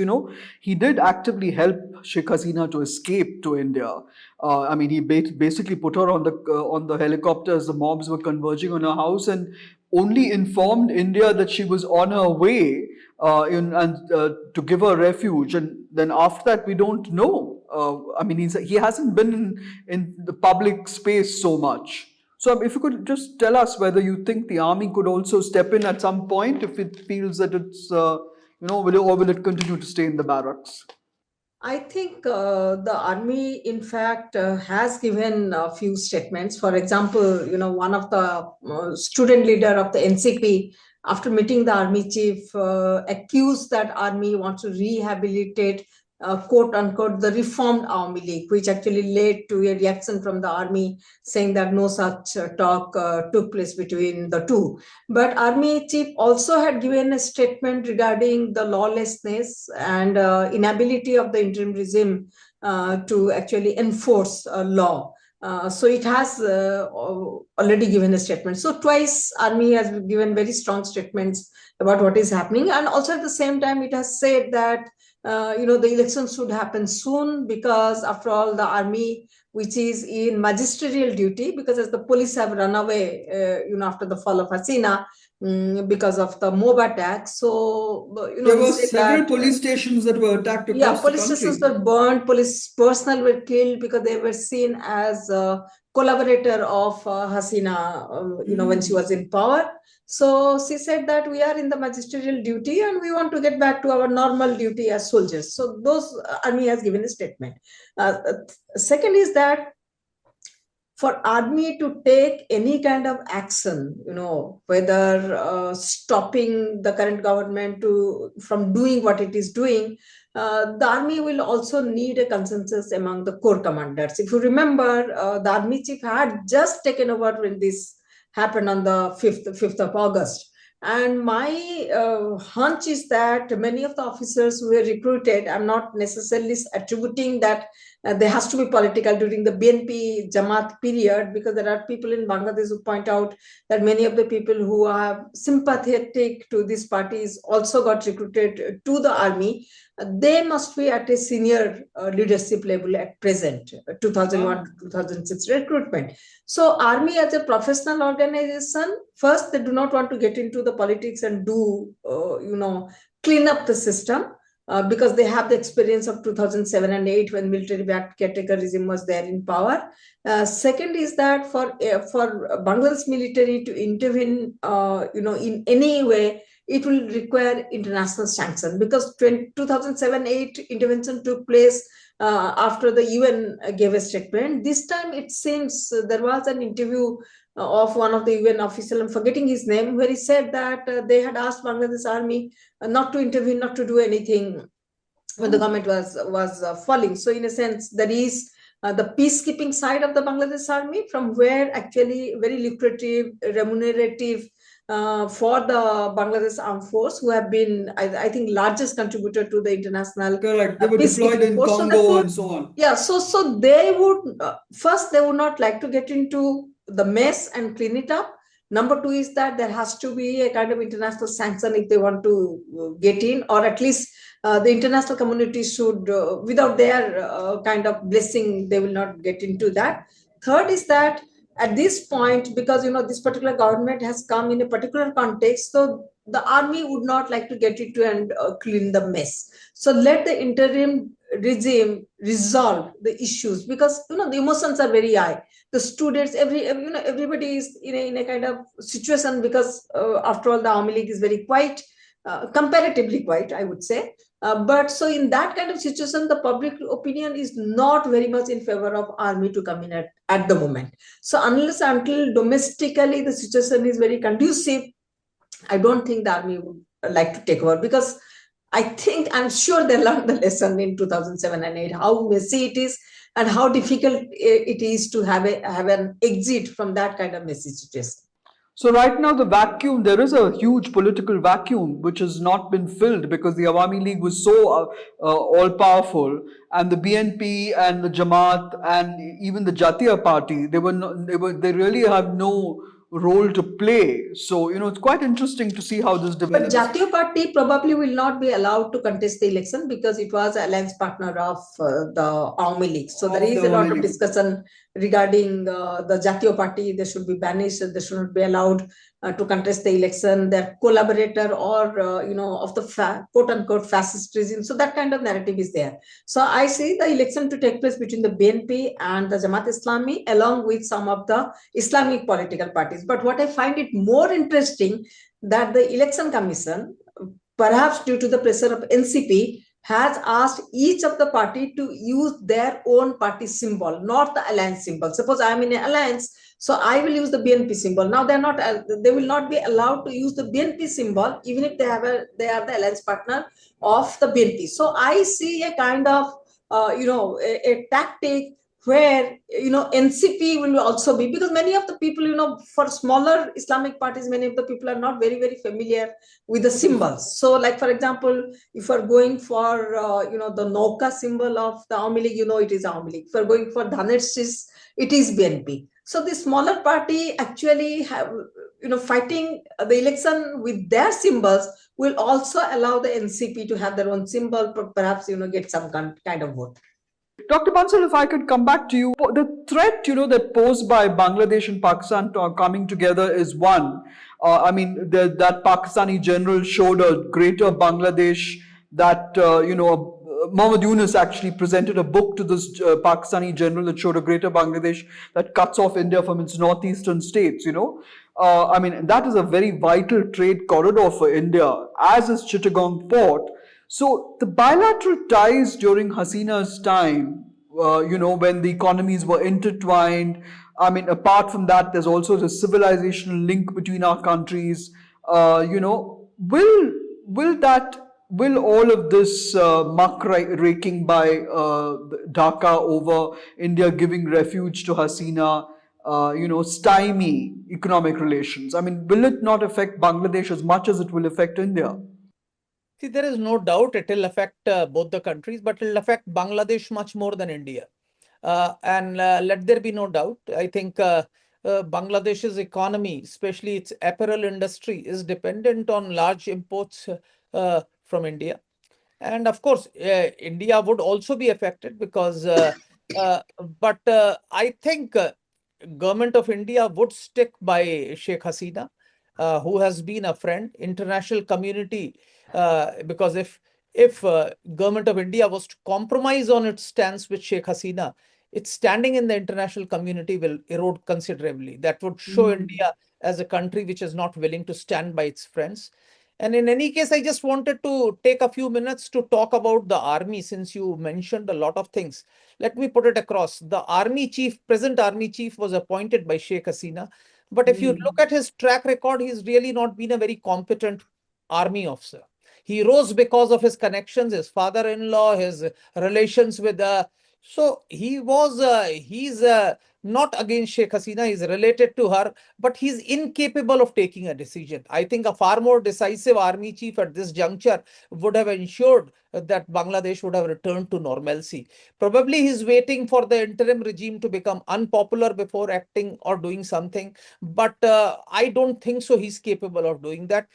he did actively help Sheikh Hasina to escape to India. I mean, he basically put her on the helicopter as the mobs were converging on her house, and only informed India that she was on her way to give her refuge. And then after that, we don't know. I mean, he hasn't been in the public space so much. So if you could just tell us whether you think the army could also step in at some point if it feels that it's, or will it continue to stay in the barracks? I think the army, in fact, has given a few statements. For example, one of the student leader of the NCP, after meeting the army chief, accused that army wants to rehabilitate, quote unquote, the reformed Army League, which actually led to a reaction from the army saying that no such talk took place between the two. But army chief also had given a statement regarding the lawlessness and inability of the interim regime to actually enforce law. So it has already given a statement. So twice army has given very strong statements about what is happening. And also at the same time, it has said that the elections should happen soon, because after all, the army, which is in magisterial duty, because as the police have run away, after the fall of Hasina, because of the mob attack. So, there were several police stations that were attacked across the country. Police stations were burned, police personnel were killed because they were seen as a collaborator of Hasina, when she was in power. So she said that we are in the magisterial duty and we want to get back to our normal duty as soldiers. So those army has given a statement. Second is that for army to take any kind of action, whether stopping the current government from doing what it is doing, the army will also need a consensus among the corps commanders. If you remember, the army chief had just taken over when this happened on the 5th of August. And my hunch is that many of the officers who were recruited, I'm not necessarily attributing that there has to be political during the BNP Jamaat period, because there are people in Bangladesh who point out that many of the people who are sympathetic to these parties also got recruited to the army. They must be at a senior leadership level at present, 2001 to 2006 recruitment. So army as a professional organization, first, they do not want to get into the politics and do, clean up the system. Because they have the experience of 2007 and 8 when military-backed caretaker regime was there in power. Second is that for Bangladesh military to intervene, in any way, it will require international sanction, because 2007-8 intervention took place after the UN gave a statement. This time it seems there was an interview of one of the UN officials, I'm forgetting his name, where he said that they had asked Bangladesh army not to intervene, not to do anything when the government was falling. So in a sense, there is the peacekeeping side of the Bangladesh army, from where actually very lucrative, remunerative for the Bangladesh Armed Force, who have been, I think, largest contributor to the international. Correct. They were deployed in Congo and so on. Yeah, so they would, first, they would not like to get into the mess and clean it up. Number two is that there has to be a kind of international sanction if they want to get in, or at least the international community should, without their kind of blessing, they will not get into that. Third is that at this point, because this particular government has come in a particular context, so the army would not like to get into and clean the mess. So let the interim regime resolve the issues, because the emotions are very high. The students, everybody is in a kind of situation, because after all, the Army League is very quiet, comparatively quiet, I would say. But so in that kind of situation, the public opinion is not very much in favor of army to come in at the moment. So unless until domestically the situation is very conducive, I don't think the army would like to take over, because I'm sure they learned the lesson in 2007 and 8, how messy it is and how difficult it is to have an exit from that kind of messy situation. So right now there is a huge political vacuum which has not been filled, because the Awami League was so all-powerful, and the BNP and the Jamaat and even the Jatiya Party, they really have no role to play. So, it's quite interesting to see how this But develops. Jatiya Party probably will not be allowed to contest the election because it was alliance partner of the Awami League. So there is a lot of discussion regarding the Jatiya Party. They should be banished. They should not be allowed to contest the election. Their collaborator or of the quote unquote fascist regime. So that kind of narrative is there. So I see the election to take place between the BNP and the Jamaat Islami, along with some of the Islamic political parties. But what I find it more interesting, that the election commission, perhaps due to the pressure of NCP, has asked each of the party to use their own party symbol, not the alliance symbol. Suppose I am in an alliance, so I will use the BNP symbol. Now they will not be allowed to use the BNP symbol, even if they are the alliance partner of the BNP. So I see a kind of a tactic where NCP will also be, because many of the people, for smaller Islamic parties, many of the people are not very, very familiar with the symbols. So like, for example, if you're going for the Nauka symbol of the Awami League, it is Awami League. If you're going for Dhaneshis, it is BNP. So the smaller party actually have fighting the election with their symbols will also allow the NCP to have their own symbol, perhaps get some kind of vote. Dr. Bansal, if I could come back to you, the threat, that posed by Bangladesh and Pakistan coming together is one. That Pakistani general showed a greater Bangladesh that, Muhammad Yunus actually presented a book to this Pakistani general that showed a greater Bangladesh that cuts off India from its northeastern states, that is a very vital trade corridor for India, as is Chittagong Port. So the bilateral ties during Hasina's time, when the economies were intertwined, apart from that, there's also the civilizational link between our countries. Will all of this muck raking by Dhaka over India giving refuge to Hasina, stymie economic relations? Will it not affect Bangladesh as much as it will affect India? See, there is no doubt it will affect both the countries, but it will affect Bangladesh much more than India. And let there be no doubt, I think Bangladesh's economy, especially its apparel industry, is dependent on large imports from India. And of course, India would also be affected because, but I think government of India would stick by Sheikh Hasina, who has been a friend, international community, because if government of India was to compromise on its stance with Sheikh Hasina, its standing in the international community will erode considerably. That would show India as a country which is not willing to stand by its friends. And in any case, I just wanted to take a few minutes to talk about the army, since you mentioned a lot of things. Let me put it across. The army chief, present army chief, was appointed by Sheikh Hasina. But if you look at his track record, he's really not been a very competent army officer. He rose because of his connections, his father-in-law, his relations with so he's not against Sheikh Hasina, he's related to her, but he's incapable of taking a decision. I think a far more decisive army chief at this juncture would have ensured that Bangladesh would have returned to normalcy. Probably he's waiting for the interim regime to become unpopular before acting or doing something, but I don't think so he's capable of doing that.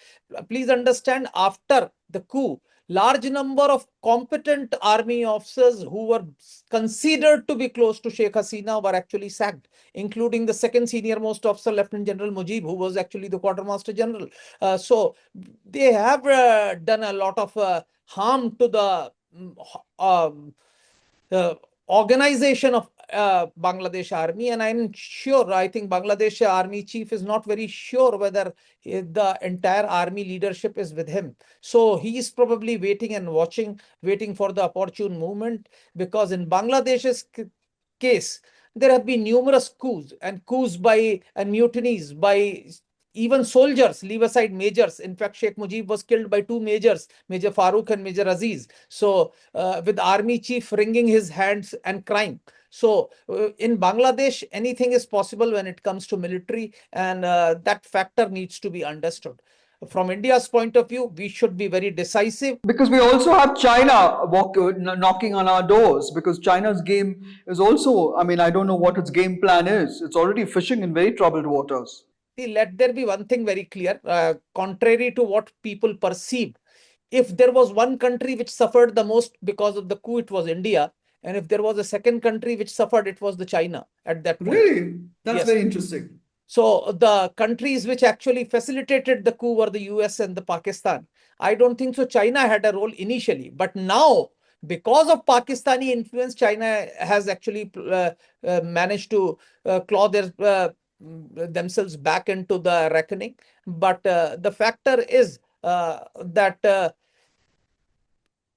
Please understand, after the coup, large number of competent army officers who were considered to be close to Sheikh Hasina were actually sacked, including the second senior most officer, Lieutenant General Mujib, who was actually the quartermaster general. So they have done a lot of harm to the organization of Bangladesh army, and I think Bangladesh army chief is not very sure whether the entire army leadership is with him. So he is probably waiting and watching, waiting for the opportune moment, because in Bangladesh's case, there have been numerous coups and mutinies by even soldiers, leave aside majors. In fact, Sheikh Mujib was killed by two majors, Major Farooq and Major Aziz. So with army chief wringing his hands and crying. So in Bangladesh, anything is possible when it comes to military, and that factor needs to be understood. From India's point of view, we should be very decisive. Because we also have China knocking on our doors, because China's game is also, I don't know what its game plan is. It's already fishing in very troubled waters. See, let there be one thing very clear, contrary to what people perceive. If there was one country which suffered the most because of the coup, it was India. And if there was a second country which suffered, it was the China at that point. Really? That's Yes. very interesting. So the countries which actually facilitated the coup were the US and the Pakistan. I don't think so China had a role initially, but now because of Pakistani influence, China has actually managed to claw themselves back into the reckoning. But the factor is that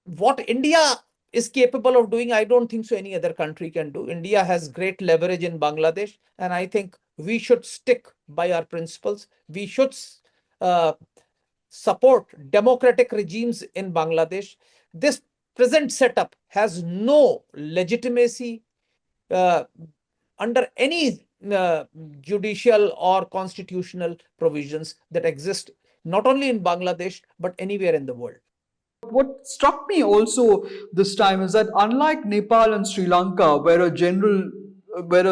what India is capable of doing, I don't think so any other country can do. India has great leverage in Bangladesh, and I think we should stick by our principles. We should support democratic regimes in Bangladesh. This present setup has no legitimacy under any judicial or constitutional provisions that exist not only in Bangladesh but anywhere in the world. What struck me also this time is that unlike Nepal and Sri Lanka, where a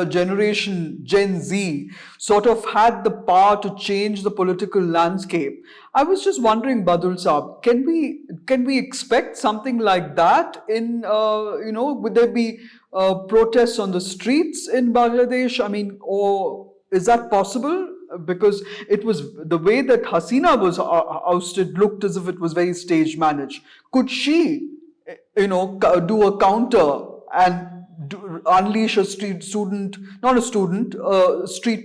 generation Gen Z sort of had the power to change the political landscape, I was just wondering, Badrul Saab, can we expect something like that in would there be protests on the streets in Bangladesh? I mean, or is that possible? Because it was the way that Hasina was ousted looked as if it was very stage managed. Could she, do a counter and unleash a street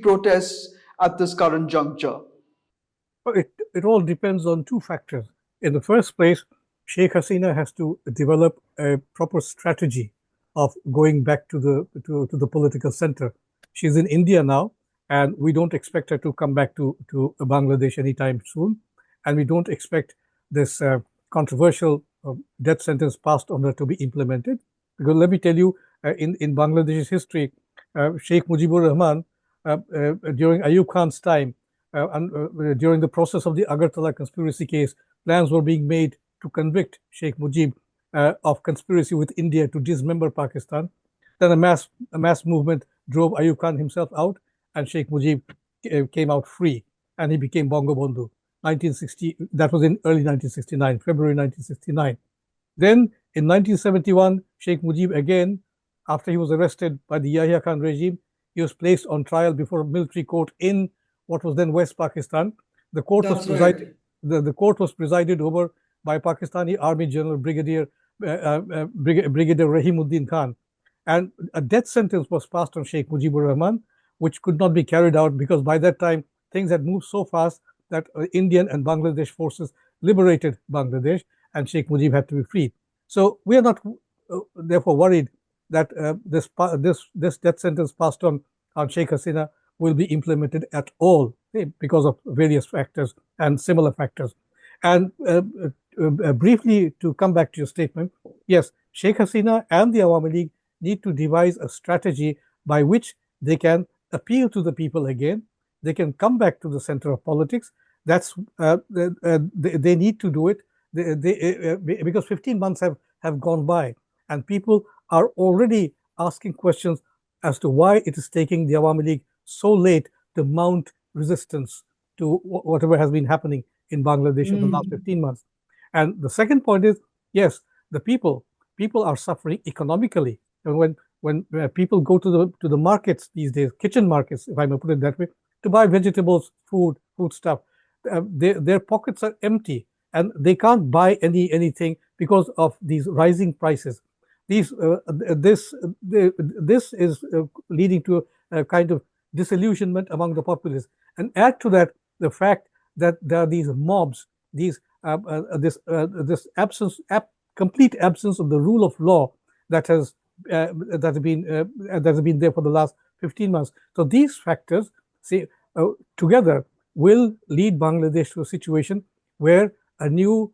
protests at this current juncture? Well, it all depends on two factors. In the first place, Sheikh Hasina has to develop a proper strategy of going back to the political center. She's in India now, and we don't expect her to come back to Bangladesh anytime soon. And we don't expect this controversial death sentence passed on her to be implemented. Because let me tell you, in Bangladesh's history, Sheikh Mujibur Rahman, during Ayub Khan's time, and during the process of the Agartala conspiracy case, plans were being made to convict Sheikh Mujib of conspiracy with India to dismember Pakistan. Then a mass movement drove Ayub Khan himself out, and Sheikh Mujib came out free, and he became Bangabandhu. 1960. That was in early 1969, February 1969. Then in 1971, Sheikh Mujib again, after he was arrested by the Yahya Khan regime, he was placed on trial before a military court in what was then West Pakistan. The court was presided. The court was presided over by Pakistani Army General Brigadier Rahimuddin Khan, and a death sentence was passed on Sheikh Mujibur Rahman, which could not be carried out because by that time things had moved so fast that Indian and Bangladesh forces liberated Bangladesh, and Sheikh Mujib had to be freed. So we are not therefore worried that this death sentence passed on Sheikh Hasina will be implemented at all because of various factors and similar factors. And briefly, to come back to your statement, yes, Sheikh Hasina and the Awami League need to devise a strategy by which they can appeal to the people again. They can come back to the center of politics. That's they need to do it because 15 months have gone by, and people are already asking questions as to why it is taking the Awami League so late to mount resistance to whatever has been happening in Bangladesh in the last 15 months. And the second point is, yes, the people are suffering economically. And when people go to the markets these days, kitchen markets, if I may put it that way, to buy vegetables, food stuff, their pockets are empty and they can't buy anything because of these rising prices. This is leading to a kind of disillusionment among the populace, and add to that the fact that there are these mobs, this complete absence of the rule of law that has been there for the last 15 months. So these factors, together will lead Bangladesh to a situation where a new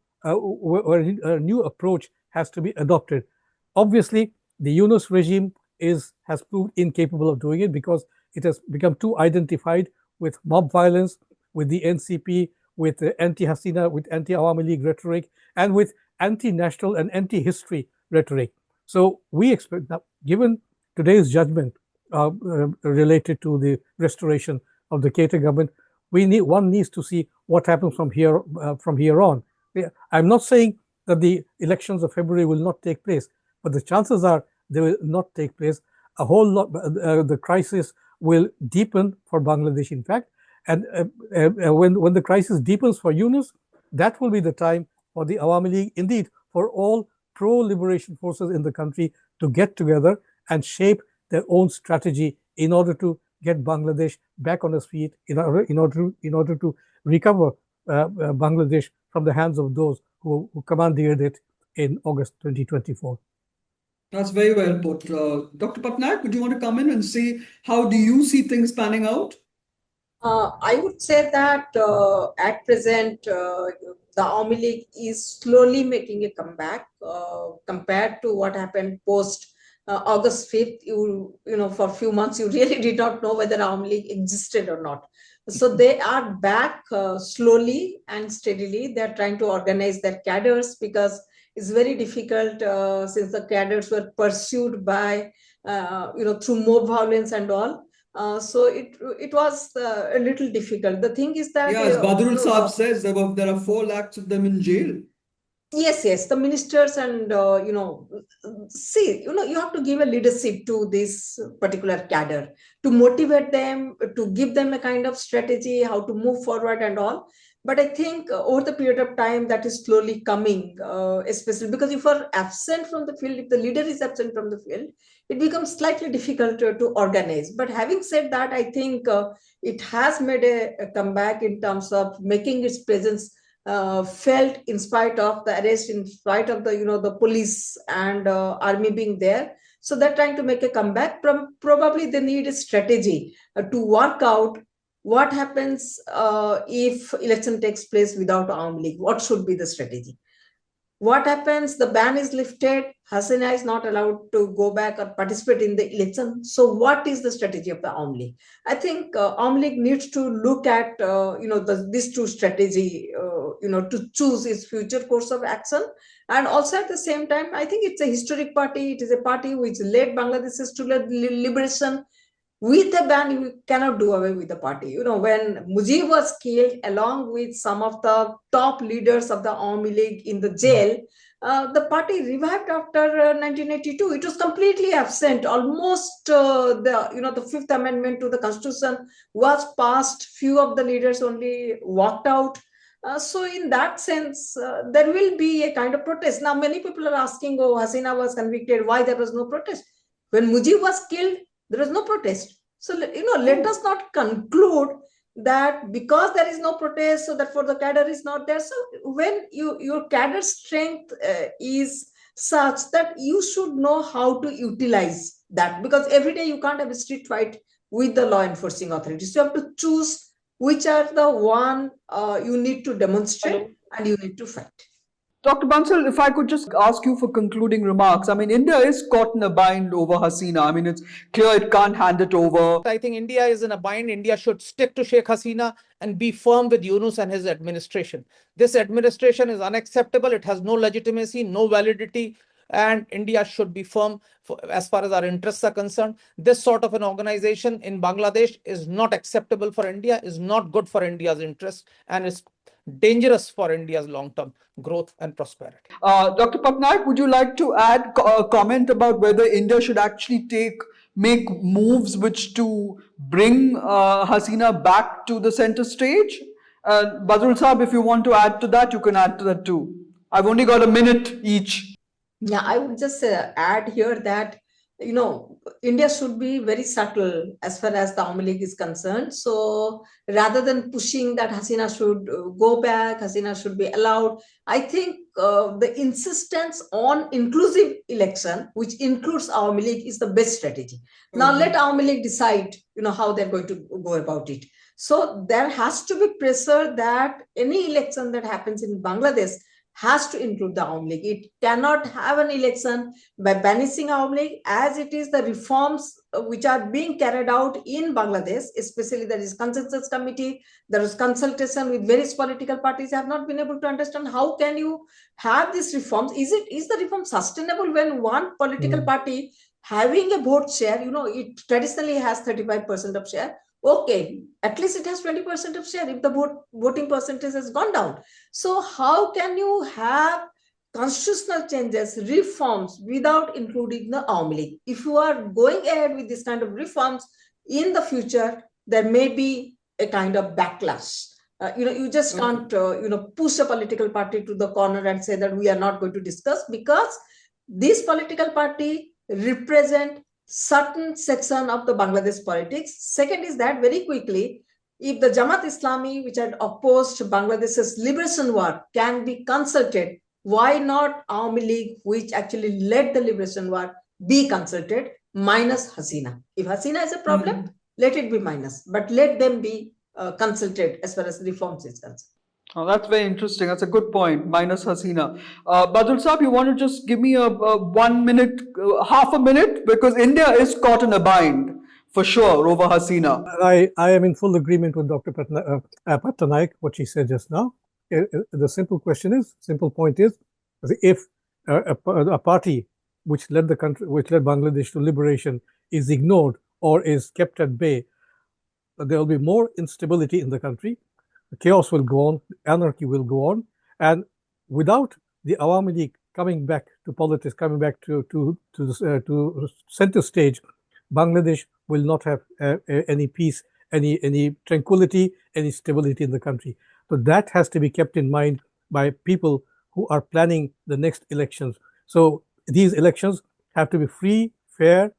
approach has to be adopted. Obviously, the Yunus regime has proved incapable of doing it because it has become too identified with mob violence, with the NCP, with the anti-Hasina, with anti-Awami League rhetoric, and with anti-national and anti-history rhetoric. So we expect that, given today's judgment related to the restoration of the Keita government, one needs to see what happens from here on. I'm not saying that the elections of February will not take place, but the chances are they will not take place. A whole lot, the crisis will deepen for Bangladesh, in fact, and when the crisis deepens for Yunus, that will be the time for the Awami League, indeed, for all pro-liberation forces in the country to get together and shape their own strategy in order to get Bangladesh back on its feet, in order to recover Bangladesh from the hands of those who commandeered it in August 2024. That's very well put. Dr. Pattanaik, would you want to come in and say, how do you see things panning out? I would say that at present, the Awami League is slowly making a comeback compared to what happened post August 5th. You know, for a few months, you really did not know whether Awami League existed or not. So they are back slowly and steadily. They're trying to organize their cadres, because it's very difficult since the cadres were pursued by, through mob violence and all. So it was a little difficult. The thing is that as Badrul Saab says, there are 4 lakhs of them in jail. Yes, the ministers and you have to give a leadership to this particular cadre to motivate them, to give them a kind of strategy how to move forward and all. But I think over the period of time that is slowly coming, especially because if you are absent from the field, if the leader is absent from the field, it becomes slightly difficult to organize. But having said that, I think it has made a comeback in terms of making its presence felt in spite of the arrest, in spite of the police and army being there. So they're trying to make a comeback. Probably they need a strategy to work out what happens if election takes place without Awami League. What should be the strategy? What happens? The ban is lifted. Hasina is not allowed to go back or participate in the election. So what is the strategy of the Awami League? I think Awami League needs to look at this two strategy to choose its future course of action. And also at the same time, I think it's a historic party. It is a party which led Bangladesh's to liberation. With a ban, you cannot do away with the party. When Mujib was killed, along with some of the top leaders of the Awami League in the jail, the party revived after 1982. It was completely absent. Almost the Fifth Amendment to the Constitution was passed. Few of the leaders only walked out. So in that sense, there will be a kind of protest. Now, many people are asking, oh, Hasina was convicted. Why there was no protest? When Mujib was killed, there is no protest. So, let us not conclude that because there is no protest, so therefore the cadre is not there. So when your cadre strength is such that you should know how to utilize that, because every day you can't have a street fight with the law enforcing authorities. You have to choose which are the one you need to demonstrate and you need to fight. Dr. Bansal, if I could just ask you for concluding remarks. I mean, India is caught in a bind over Hasina. I mean, it's clear it can't hand it over. I think India is in a bind. India should stick to Sheikh Hasina and be firm with Yunus and his administration. This administration is unacceptable. It has no legitimacy, no validity, and India should be firm as far as our interests are concerned. This sort of an organization in Bangladesh is not acceptable for India, is not good for India's interests, and is dangerous for India's long-term growth and prosperity. Dr. Pattanaik, would you like to add a comment about whether India should actually make moves which to bring Hasina back to the center stage? Badrul Saab, if you want to add to that, you can add to that too. I've only got a minute each. Yeah, I would just add here that India should be very subtle as far as the Awami League is concerned. So rather than pushing that Hasina should go back, Hasina should be allowed, I think the insistence on inclusive election, which includes Awami League, is the best strategy. Now let Awami League decide, how they're going to go about it. So there has to be pressure that any election that happens in Bangladesh has to include the Awami League. It cannot have an election by banishing Awami League, as it is the reforms which are being carried out in Bangladesh, especially there is consensus committee, there is consultation with various political parties. Have not been able to understand how can you have these reforms. Is the reform sustainable when one political party having a vote share, it traditionally has 35% of share, Okay, at least it has 20% of share if the voting percentage has gone down. So how can you have constitutional changes, reforms without including the Awami League? If you are going ahead with this kind of reforms in the future, there may be a kind of backlash. You just can't, push a political party to the corner and say that we are not going to discuss, because this political party represent certain section of the Bangladesh politics. Second is that, very quickly, if the Jamaat Islami, which had opposed Bangladesh's liberation war, can be consulted, why not Awami League, which actually led the liberation war, be consulted, minus Hasina? If Hasina is a problem, let it be minus, but let them be consulted as far as reforms is concerned. Oh, that's very interesting. That's a good point. Minus Hasina. Badrul Saab, you want to just give me a 1 minute, half a minute? Because India is caught in a bind, for sure, over Hasina. I am in full agreement with Dr. Pattanaik, what she said just now. The simple point is, if a party which led the country, which led Bangladesh to liberation, is ignored or is kept at bay, there will be more instability in the country. The chaos will go on, anarchy will go on, and without the Awami League coming back to politics, coming back to center stage, Bangladesh will not have any peace, any tranquility, any stability in the country. So that has to be kept in mind by people who are planning the next elections. So these elections have to be free, fair,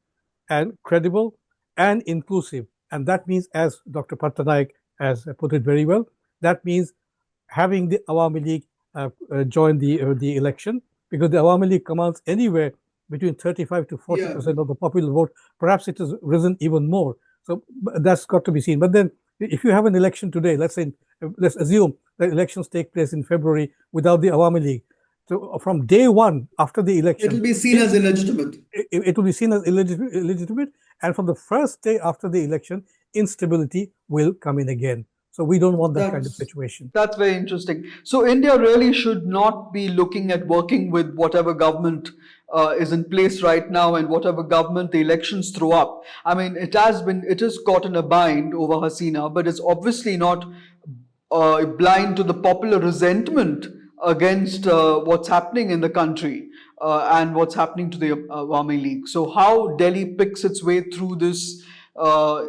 and credible, and inclusive. And that means, as Dr. Pattanaik has put it very well, that means having the Awami League join the election, because the Awami League commands anywhere between 35 to 40% of the popular vote. Perhaps it has risen even more. So that's got to be seen. But then, if you have an election today, let's assume that elections take place in February without the Awami League. So from day one after the election, it will be seen as illegitimate. It will be seen as illegitimate, and from the first day after the election, instability will come in again. So we don't want that kind of situation. That's very interesting. So India really should not be looking at working with whatever government is in place right now and whatever government the elections throw up. I mean, it is caught in a bind over Hasina, but it's obviously not blind to the popular resentment against what's happening in the country and what's happening to the Awami League. So how Delhi picks its way through this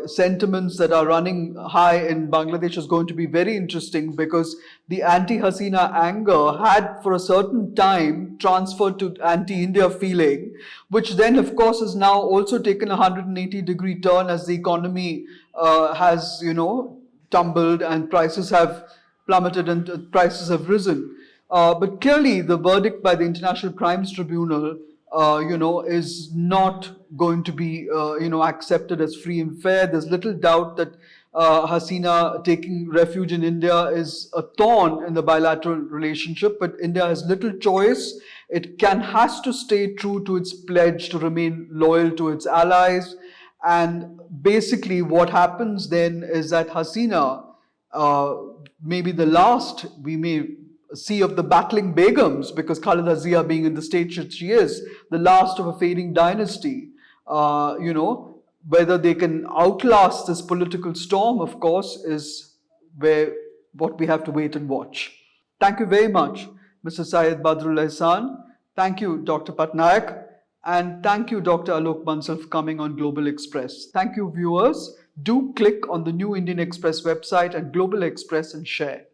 sentiments that are running high in Bangladesh is going to be very interesting, because the anti-Hasina anger had for a certain time transferred to anti-India feeling, which then of course has now also taken a 180-degree turn as the economy has tumbled and prices have plummeted and prices have risen. But clearly the verdict by the International Crimes Tribunal is not going to be, accepted as free and fair. There's little doubt that Hasina taking refuge in India is a thorn in the bilateral relationship, but India has little choice. It has to stay true to its pledge to remain loyal to its allies. And basically what happens then is that Hasina, maybe the last we may see of the battling Begums, because Khalida Zia being in the state that she is, the last of a fading dynasty, whether they can outlast this political storm, of course, is what we have to wait and watch. Thank you very much, Mr. Syed Badrul Ahsan. Thank you, Dr. Pattanaik. And thank you, Dr. Alok Bansal, for coming on Global Express. Thank you, viewers. Do click on the New Indian Express website and Global Express and share.